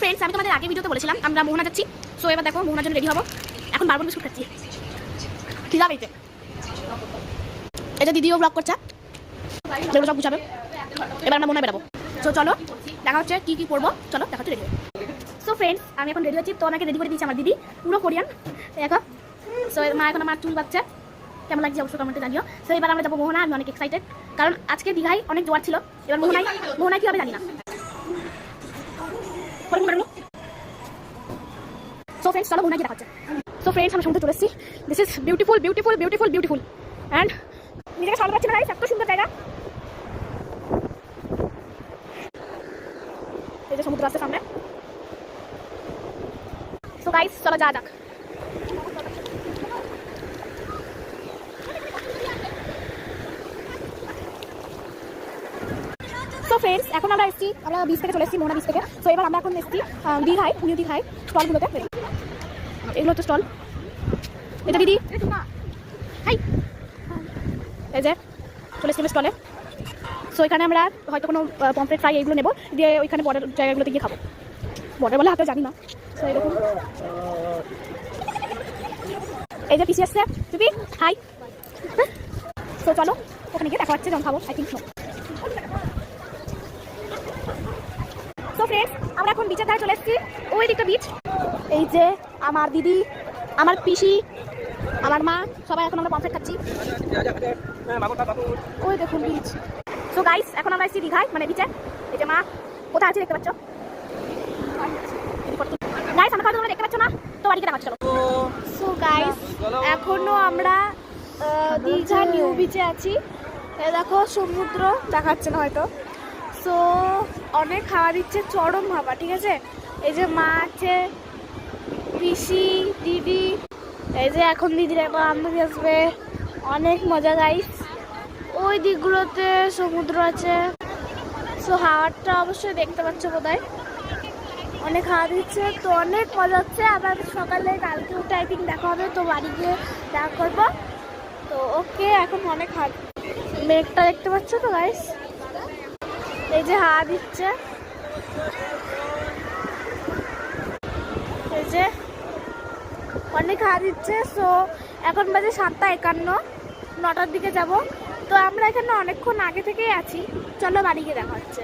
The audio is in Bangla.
ফ্রেন্ডস, আমি তোমাদের আগে ভিডিওতে বলেছিলাম আমরা মোহনা যাচ্ছি। সো এবার দেখো মোহনার জন্য রেডি হবো। এখন বারবন বিস্কুট খাচ্ছি, খিদা পেয়েছে। এটা দিদিও ব্লগ করছে, যেগুলো সব গুছাবে। এবার আমরা মোহনা বেরাবো। সো চলো দেখা হচ্ছে কি কি করবো, চলো দেখা হচ্ছে রেডি। সো ফ্রেন্ডস, আমি এখন রেডি হচ্ছি। তো আমাকে রেডি করে দিয়েছে আমার দিদি, পুরো কোরিয়ান দেখো। সো মা এখন আমার চুল বাচ্চা, কেমন লাগছে অবশ্যই কমেন্টে জানিও। সো এবার আমরা যাবো মোহনা। আমি অনেক এক্সাইটেড, কারণ আজকে দীঘায় অনেক জোয়ার ছিল। এবার মোহনায় কি হবে জানি না। সো ফ্রেন্ডস চলো মোহনায় গিয়ে দেখা হচ্ছে। সো ফ্রেন্ডস আমরা সমুদ্রে চলে এসেছি। This is beautiful beautiful beautiful beautiful and নিজেকে সামনে পাচ্ছি না গাইস, এত সুন্দর জায়গা। এই যে সমুদ্র আছে সামনে। সো গাইস চলো যাওয়া যাক। সো ফ্রেন্ডস এখন আমরা এসেছি, আমরা বিচ থেকে চলে এসেছি, মোহনা বিচ থেকে। সো এবার আমরা এখন এসেছি দীঘায়, নিউ দীঘায় স্টলগুলোতে। এগুলো হচ্ছে স্টল। এটা দিদি হাই, এই যে চলে এসেছি স্টলে। সো এখানে আমরা হয়তো কোনো পমফ্রেট ফ্রাই এগুলো নেবো, দিয়ে ওইখানে বর্ডার জায়গাগুলোতে গিয়ে খাবো। বর্ডার বলে হাতে জানি না। সো এরকম এই যে পিসি আসছে, চুপি হাই। সো চলো ওখানে গিয়ে দেখা হচ্ছে যখন খাবো। I think so. So friends আমরা এখন বিচের ধারে চলে এসেছি, ওই দিকটা বিচ। এই যে আমার দিদি, আমার পিসি, আমার মা, সবাই এখন আমরা পমফ্রেট খাচ্ছি। ওই দেখুন বিচ। সো গাইস এখন আমরা এসেছি দীঘায়, মানে বিচে। এই যে মা কোথায় আছে দেখতে পাচ্ছ গাইস, আমার তোমরা দেখতে পাচ্ছ না, তো বাড়িতে দেখা চলো। সো গাইস এখনো আমরা দীঘা নিউ বিচে আছি। দেখো সমুদ্র দেখাচ্ছে না হয়তো। সো অনেক খাওয়া দিচ্ছে, চরম ভাবা, ঠিক আছে। এই যে মা আছে, পিসি, দিদি, এই যে এখন দিদির একটা বান্ধবী আসবে। অনেক মজা গাইস, ওই দিকগুলোতে সমুদ্র আছে। সো হাওয়াটা অবশ্যই দেখতে পাচ্ছ বোধহয়, অনেক হাওয়া দিচ্ছে, তো অনেক মজা হচ্ছে। আবার সকালে কালকে উঠে আই থিঙ্ক দেখা হবে, তো বাড়ি গিয়ে দেখা করবো। তো ওকে এখন অনেক হাওয়া, মেঘটা দেখতে পাচ্ছ তো গাইস, এই যে হাওয়া দিচ্ছে, এই যে অনেক হাওয়া দিচ্ছে। সো এখন বাজে 7:51, 9টার দিকে যাব। তো আমরা এখানে অনেকক্ষণ আগে থেকেই আছি, চলো বাড়ি গিয়ে দেখা হচ্ছে।